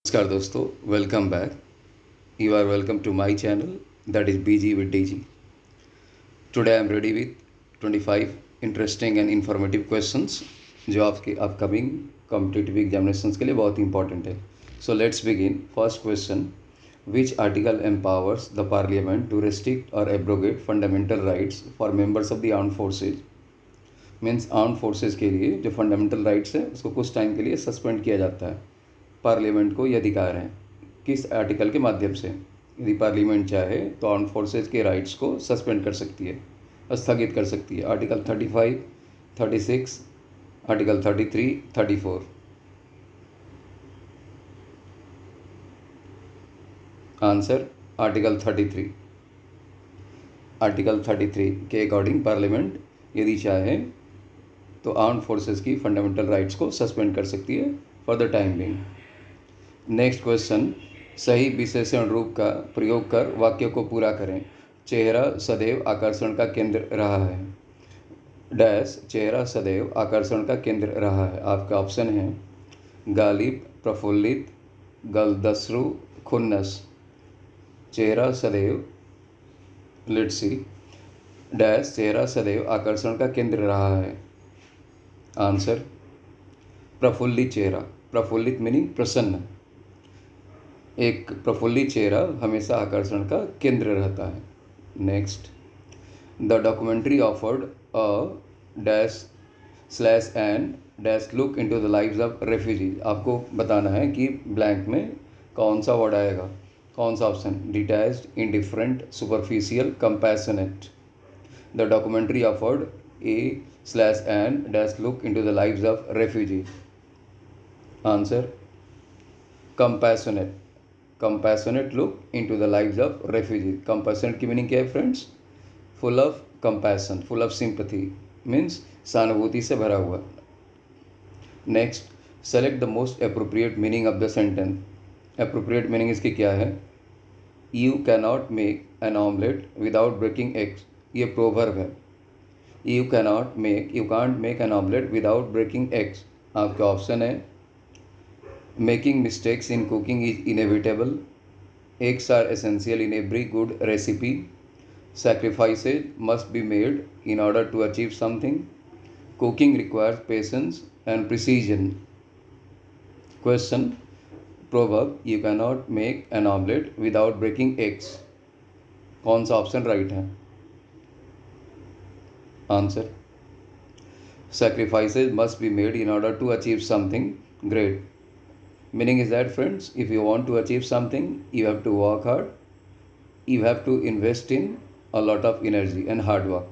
नमस्कार दोस्तों, welcome back. You are welcome to my channel that is BG with DG. Today I am ready with 25 interesting and informative questions जो आपके upcoming competitive examinations के लिए बहुत important है. So let's begin. First question, which article empowers the parliament to restrict और abrogate fundamental rights for members of the armed forces. Means armed forces के लिए जो फंडामेंटल राइट्स है उसको कुछ टाइम के लिए सस्पेंड किया जाता है. पार्लियामेंट को ये अधिकार है. किस आर्टिकल के माध्यम से? यदि पार्लियामेंट चाहे तो आर्म फोर्सेज के राइट्स को सस्पेंड कर सकती है, स्थगित कर सकती है. Article 35, 36, article 33, 34. Answer article 33. Article 33 के अकॉर्डिंग पार्लियामेंट यदि चाहे तो आर्म फोर्सेज की फंडामेंटल राइट्स को सस्पेंड कर सकती है for the time being. Next question, सही विशेषण रूप का प्रयोग कर वाक्य को पूरा करें. चेहरा सदैव आकर्षण का केंद्र रहा है. डैश चेहरा सदैव आकर्षण का केंद्र रहा है. आपका ऑप्शन है गालिब, प्रफुल्लित, गलदस्रु, खुन्नस. चेहरा सदैव, लेट्स सी, डैश चेहरा सदैव आकर्षण का केंद्र रहा है. आंसर प्रफुल्लित चेहरा. प्रफुल्लित मीनिंग प्रसन्न. एक प्रफुल्लित चेहरा हमेशा आकर्षण का केंद्र रहता है. Next, the documentary offered a dash slash and dash look into the lives of refugees. आपको बताना है कि ब्लैंक में कौन सा वर्ड आएगा, कौन सा option. Detached, indifferent, superficial, compassionate. The documentary offered a slash and dash look into the lives of refugee. Answer compassionate. Compassionate look into the lives of refugee. Compassionate की मीनिंग क्या है friends? Full of compassion, full of sympathy, means सहानुभूति से भरा हुआ. Next, select the most appropriate meaning of the sentence. Appropriate meaning इसकी क्या है? You can not make an omelette without breaking eggs. ये प्रोवर्ब है. You cannot make, you can't make an omelette without breaking eggs. आपका option है making mistakes in cooking is inevitable. Eggs are essential in every good recipe. Sacrifices must be made in order to achieve something. Cooking requires patience and precision. Question, proverb, you cannot make an omelette without breaking eggs. कौन सा option right है? Answer sacrifices must be made in order to achieve something great. Meaning is that friends, if you want to achieve something, you have to work hard, you have to invest in a lot of energy and hard work.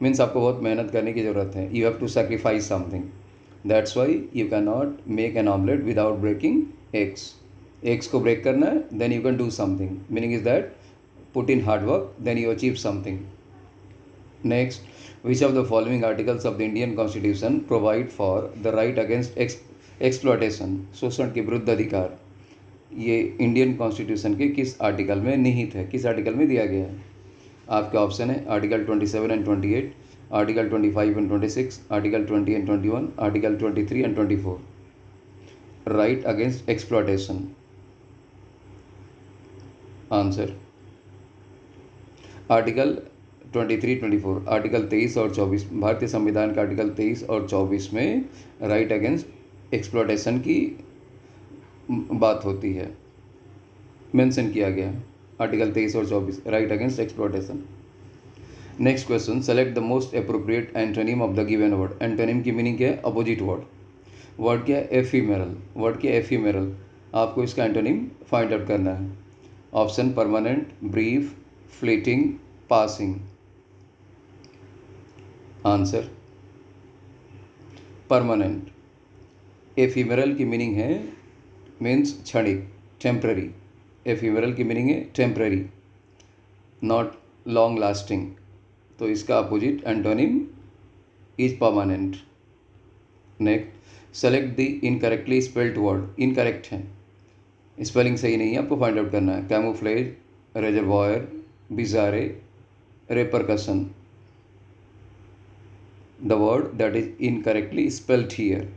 Means आपको बहुत मेहनत करने की ज़रूरत है. You have to sacrifice something. That's why you cannot make an omelette without breaking eggs. Eggs को break करना है, then you can do something. Meaning is that put in hard work, then you achieve something. Next, which of the following articles of the Indian Constitution provide for the right against exploitation, शोषण के विरुद्ध अधिकार. ये Indian constitution के किस article में निहित है, किस आर्टिकल में दिया गया है? आपके ऑप्शन है article 27 and 28, article 25 and 26, article 20 and 21, article 23 and 24. Right against exploitation. Answer article 23, 24. Article 23 और 24, भारतीय संविधान के आर्टिकल 23 और 24 में राइट अगेंस्ट एक्सप्लॉयटेशन की बात होती है, मेंशन किया गया है. आर्टिकल 23 और 24, right against exploitation. Next question, select the most appropriate antonym of the given word. Antonym की मीनिंग क्या है? Opposite word. वर्ड क्या है? एफीमेरल. वर्ड क्या है? एफीमेरल. आपको इसका एंटोनिम फाइंड आउट करना है. Option permanent, brief, fleeting, passing. Answer permanent. Ephemeral की मीनिंग है मीन्स क्षणिक, टेम्पररी. एफीमेरल की मीनिंग है टेम्पररी, नॉट लॉन्ग लास्टिंग. तो इसका opposite antonym is permanent. Next, select the incorrectly spelled word. Incorrect है, स्पेलिंग सही नहीं है, आपको फाइंड आउट करना है. Camouflage, reservoir, बिजारे, repercussion. The word that is incorrectly spelled here.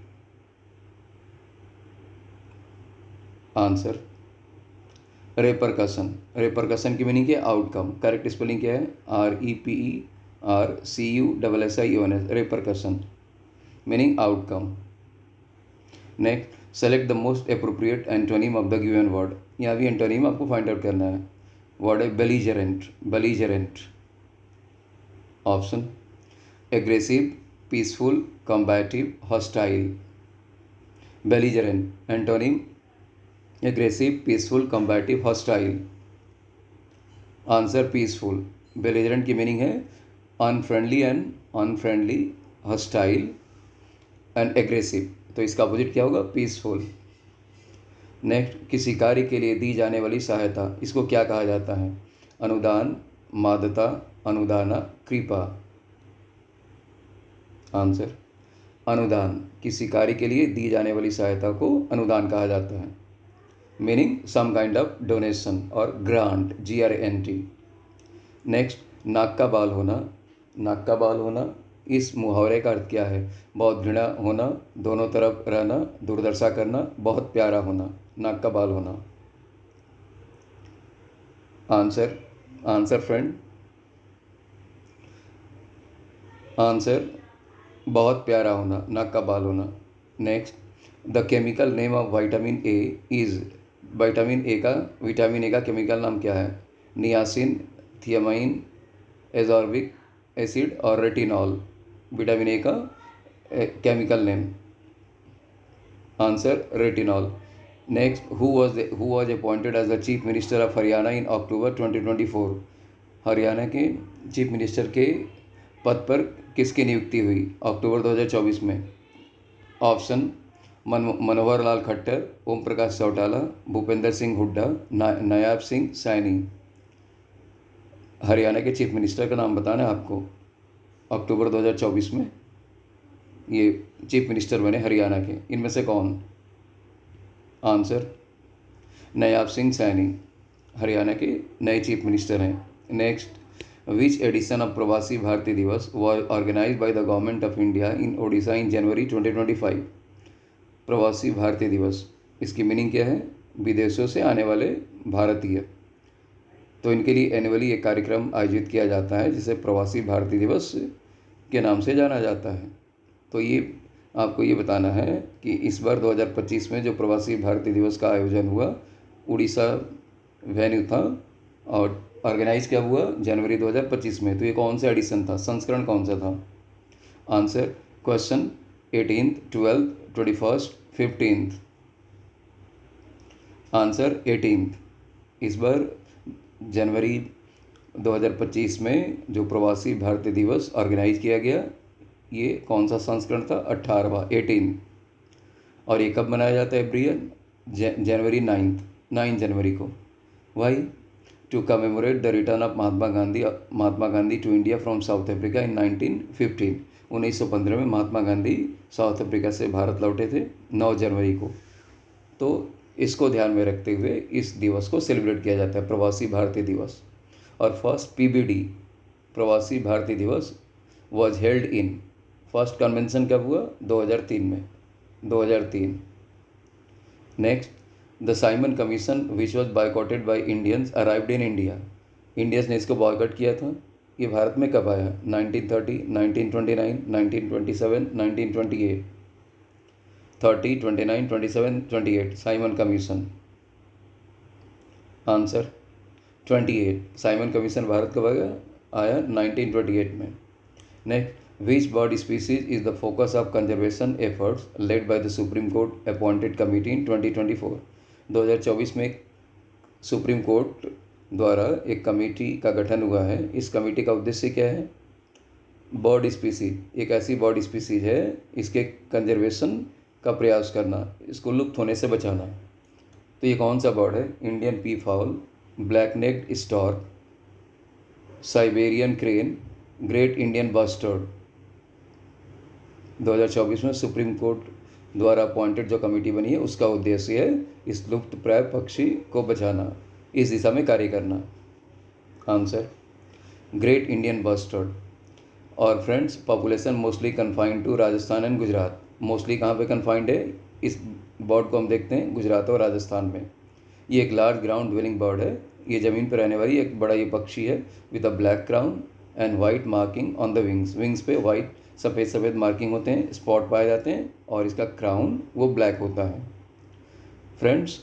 Answer repercussion. Repercussion की मीनिंग क्या है? आउटकम। करेक्ट स्पेलिंग क्या है? REPERCUSSION, repercussion meaning outcome. Next, select the most appropriate antonym of the given word. यहाँ भी antonym आपको find out करना है। वर्ड है belligerent. Belligerent. Option aggressive, peaceful, combative, hostile. Belligerent antonym aggressive, peaceful, combative, hostile. Answer peaceful. Belligerent की meaning है unfriendly, hostile and aggressive. तो इसका अपोजिट क्या होगा? पीसफुल। नेक्स्ट, किसी कार्य के लिए दी जाने वाली सहायता, इसको क्या कहा जाता है? अनुदान, मादता, अनुदाना, कृपा। आंसर अनुदान। किसी कार्य के लिए दी जाने वाली सहायता को अनुदान कहा जाता है। Meaning some kind of donation और ग्रांट, GRANT। नेक्स्ट, नाक का बाल होना। नाक का बाल होना, इस मुहावरे का अर्थ क्या है? बहुत घृणा होना, दोनों तरफ रहना, दुर्दशा करना, बहुत प्यारा होना। नाक का बाल होना। आंसर फ्रेंड, आंसर बहुत प्यारा होना, नाक का बाल होना। Next, the chemical name of vitamin A is. Vitamin A का केमिकल नाम क्या है? नियासिन, थियामाइन, एजॉर्बिक एसिड और रेटिनॉल। विटामिन ए का chemical name. Answer retinol. Next, who was appointed as the chief minister of Haryana in October 2024। Haryana के chief minister के पद पर किसकी नियुक्ति हुई अक्टूबर 2024 में? ऑप्शन मनोहर लाल खट्टर, ओम प्रकाश चौटाला, भूपेंद्र सिंह हुड्डा, नायाब सिंह सैनी। हरियाणा के चीफ मिनिस्टर का नाम बताना है आपको। अक्टूबर 2024 में ये चीफ मिनिस्टर बने हरियाणा के, इनमें से कौन? आंसर नायाब सिंह सैनी हरियाणा के नए चीफ मिनिस्टर हैं। Next, which edition of Pravasi Bharatiya Divas was organize by the government of India in Odisha in January 2025। Pravasi Bharatiya दिवस, इसकी मीनिंग क्या है? विदेशों से आने वाले भारतीय। तो इनके लिए एनुअली एक कार्यक्रम आयोजित किया जाता है जिसे प्रवासी भारतीय दिवस के नाम से जाना जाता है। तो ये आपको ये बताना है कि इस बार 2025 में जो प्रवासी भारतीय दिवस का आयोजन हुआ उड़ीसा वेन्यू था और ऑर्गेनाइज क्या हुआ जनवरी 2025 में। तो ये कौन सा एडिशन था? संस्करण कौन सा था? Answer question 18th, 12th, 21st, 15th। Answer 18th। इस बार जनवरी 2025 में जो प्रवासी भारतीय दिवस ऑर्गेनाइज किया गया ये कौन सा संस्करण था? 18वां, 18। और ये कब मनाया जाता है एवरी ईयर? जनवरी 9 जनवरी को। Why? To commemorate the return of Mahatma Gandhi to India from South Africa in 1915। 1915 में महात्मा गांधी साउथ अफ्रीका से भारत लौटे थे 9 जनवरी को। तो इसको ध्यान में रखते हुए इस दिवस को सेलिब्रेट किया जाता है, प्रवासी भारतीय दिवस। और फर्स्ट PBD प्रवासी Bharatiya Divas was held in, first convention कब हुआ? 2003 में, 2003। Next, the Simon commission which was बायकॉटेड by Indians arrived in India. Indians ने इसको बॉयकॉट किया था, ये भारत में कब आया? 1930, 1929, 1927, 1928। 30, 29, 27, 28 Simon commission. Answer 28। Simon commission Bharat कब आया? 1928 में। Next, which bird species is the focus of conservation efforts led by the Supreme Court appointed committee in 2024। 2024 में सुप्रीम कोर्ट द्वारा एक कमेटी का गठन हुआ है। इस कमेटी का उद्देश्य क्या है? बर्ड स्पीसीज, एक ऐसी बर्ड स्पीसीज है इसके कंजर्वेशन का प्रयास करना, इसको लुप्त होने से बचाना। तो ये कौन सा बर्ड है? Indian peafowl, black necked stork, Siberian crane, great Indian bustard. 2024 में सुप्रीम कोर्ट द्वारा अपॉइंटेड जो कमेटी बनी है उसका उद्देश्य है इस लुप्त प्राय पक्षी को बचाना, इस दिशा में कार्य करना। Answer great Indian bustard. और friends, population mostly confined to Rajasthan and Gujarat. Mostly कहाँ पे कन्फाइंड है? इस बर्ड को हम देखते हैं गुजरात और राजस्थान में। ये एक लार्ज ग्राउंड ड्वेलिंग बर्ड है। ये ज़मीन पर रहने वाली एक बड़ा ये पक्षी है with a black crown and white marking on the wings. Wings पे वाइट सफ़ेद सफ़ेद मार्किंग होते हैं, स्पॉट पाए जाते हैं, और इसका क्राउन वो ब्लैक होता है। फ्रेंड्स,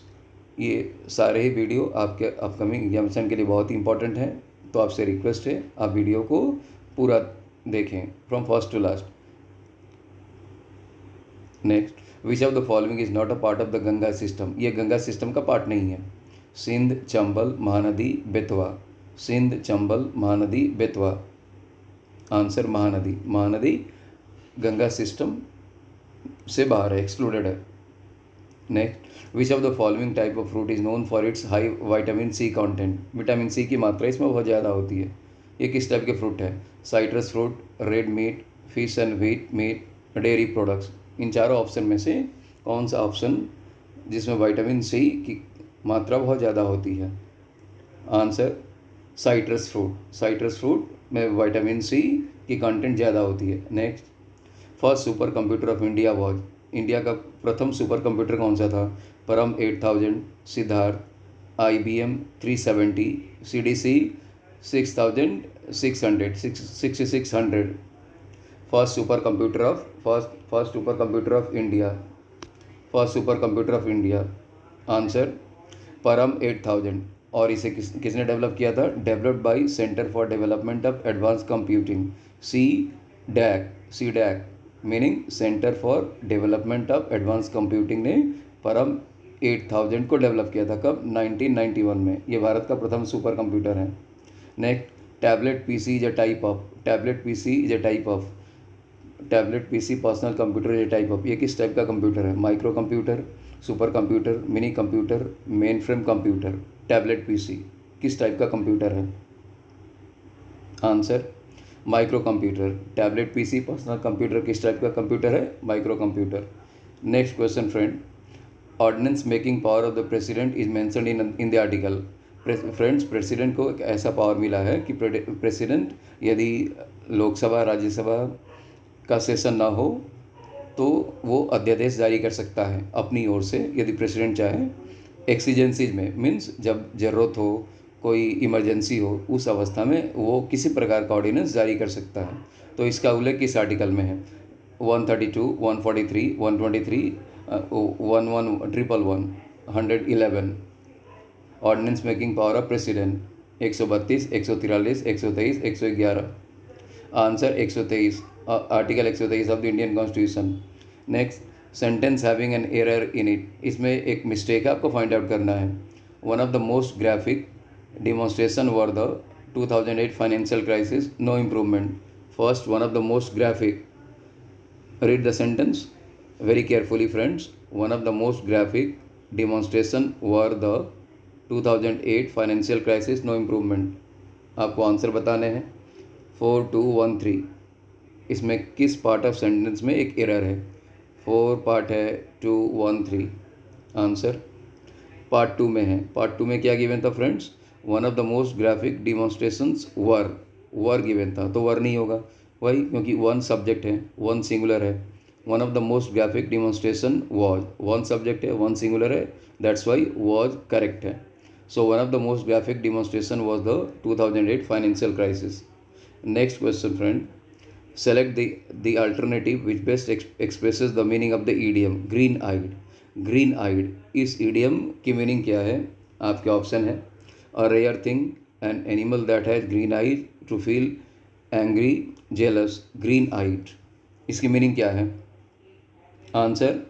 ये सारे ही वीडियो आपके अपकमिंग एग्जामिनेशन के लिए बहुत ही इंपॉर्टेंट हैं, तो आपसे रिक्वेस्ट है आप वीडियो को पूरा देखें from first to last. Next, which of the following is not a part of the Ganga system. ये गंगा सिस्टम का पार्ट नहीं है। सिंध, चंबल, महानदी, बेतवा। सिंध, चंबल, महानदी, बेतवा। आंसर महानदी। महानदी गंगा सिस्टम से बाहर है, एक्सक्लूडेड है। Next, which of the following type of fruit is known for its high vitamin C content. Vitamin C की मात्रा इसमें बहुत ज़्यादा होती है। ये किस टाइप के फ्रूट है? Citrus fruit, red meat, fish and wheat meat, dairy products. इन चारों ऑप्शन में से कौन सा ऑप्शन जिसमें विटामिन सी की मात्रा बहुत ज़्यादा होती है? Answer citrus fruit. Citrus fruit में विटामिन सी की कंटेंट ज़्यादा होती है। Next, first super computer of India was. India का प्रथम सुपर कंप्यूटर कौन सा था? परम 8000, Siddharth, IBM 370, CDC 6600। First super computer of India. First super computer of India. Answer परम 8000। और इसे किसने डेवलप किया था? Developed by centre for development of advance computing, CDAC meaning centre for development of advance computing ने परम 8000 को डेवलप किया था। कब? 1991 में। ये भारत का प्रथम सुपर कंप्यूटर है। Next, tablet PC is a type of. Tablet PC personal computer is a type of. ये किस टाइप का कंप्यूटर है? Micro computer, super computer, mini computer, mainframe computer. Tablet PC किस टाइप का computer है? Answer micro computer. Tablet PC personal computer किस type का computer है? Micro computer. Next question friend, ordinance making power of the president is mentioned in the article. Friends, president को एक ऐसा power मिला है कि प्रेसिडेंट यदि लोकसभा राज्यसभा का सेशन ना हो तो वो अध्यादेश जारी कर सकता है अपनी ओर से, यदि प्रेसिडेंट चाहे। एक्सीजेंसीज में मीन्स जब ज़रूरत हो, कोई इमरजेंसी हो, उस अवस्था में वो किसी प्रकार का ऑर्डिनेंस जारी कर सकता है। तो इसका उल्लेख किस आर्टिकल में है? 132, 143, 123, 11, 111। Ordinance making power of president 132, 143, 123, 111। Answer 123, article 123 of the Indian constitution. Next, sentence having an error in it. इसमें एक मिस्टेक है, आपको फाइंड आउट करना है। One of the most graphic demonstration were the 2008 financial crisis, no improvement. First, one of the most graphic. Read the sentence very carefully, friends. One of the most graphic demonstration were the 2008 financial crisis, no improvement. आपको answer बताने हैं। 4213। इसमें किस part of sentence में एक error है? 4 part है, 213। Answer part 2 में है। पार्ट 2 में क्या गिवन था friends? One of the most graphic demonstrations were given था, तो वर नहीं होगा वही, क्योंकि वन सब्जेक्ट है, वन सिंगुलर है। One of the most graphic demonstration was, one subject है, वन सिंगुलर है, दैट्स वाई वॉज करेक्ट है। So one of the most graphic demonstration was the 2008 financial crisis. Next question friend, select the alternative which best expresses the meaning of the idiom green eyed. Green eyed, इस idiom की meaning क्या है? आपके option है a rare thing, an animal that has green eyes, to feel angry, jealous. Green eyed इसकी meaning क्या है? Answer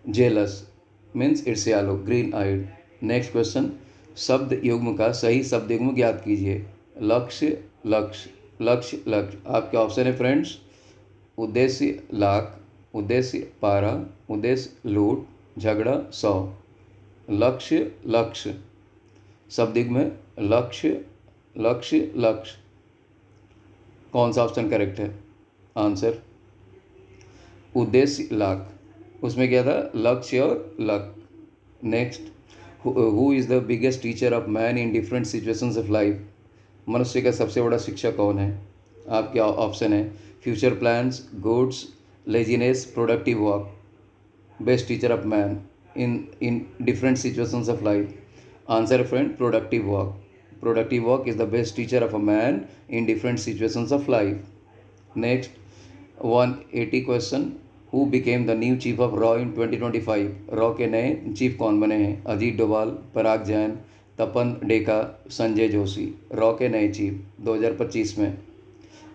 jealous means ईर्ष्यालु, ग्रीन आइड। नेक्स्ट क्वेश्चन, शब्द युग्म का सही शब्द युग्म ज्ञात कीजिए। लक्ष्य, लक्ष्य, लक्ष्य, लक्ष्य। आपके ऑप्शन है फ्रेंड्स, उद्देश्य लाख, उद्देश्य पारा, उद्देश्य लूट, झगड़ा 100। लक्ष्य, लक्ष्य, शब्द में लक्ष्य, लक्ष्य, लक्ष्य। कौन सा ऑप्शन करेक्ट है? आंसर उद्देश्य लाख, उसमें क्या था? लक्ष्य और luck. Next, who is the biggest teacher of man in different situations of life. मनुष्य का सबसे बड़ा शिक्षक कौन है? आपके ऑप्शन है future plans, goods, laziness, productive work. Best teacher of man in different situations of life? Answer friend, productive work. Productive work is the best teacher of a man in different situations of life. Next, 180 question. Who became the new chief of RAW in 2025? RAW के नए chief कौन बने हैं? अजीत डोभाल, पराग जैन, तपन Deka, Sanjay Joshi. RAW के नए chief 2025 में.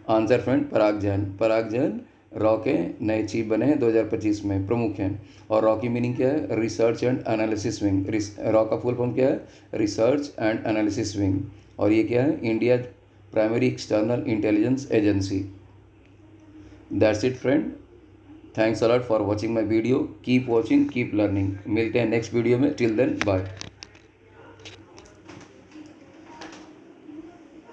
Answer friend, पराग जैन. पराग Jain raw के नए चीफ बने हैं 2025 में, प्रमुख हैं. और रॉ की मीनिंग क्या है? Research and analysis wing. रॉ का फुल फॉर्म क्या है? Research and analysis wing. और ये क्या है? India primary external intelligence agency. That's it friend. Thanks a lot for watching my video. Keep watching, keep learning. मिलते हैं नेक्स्ट वीडियो में. Till then bye.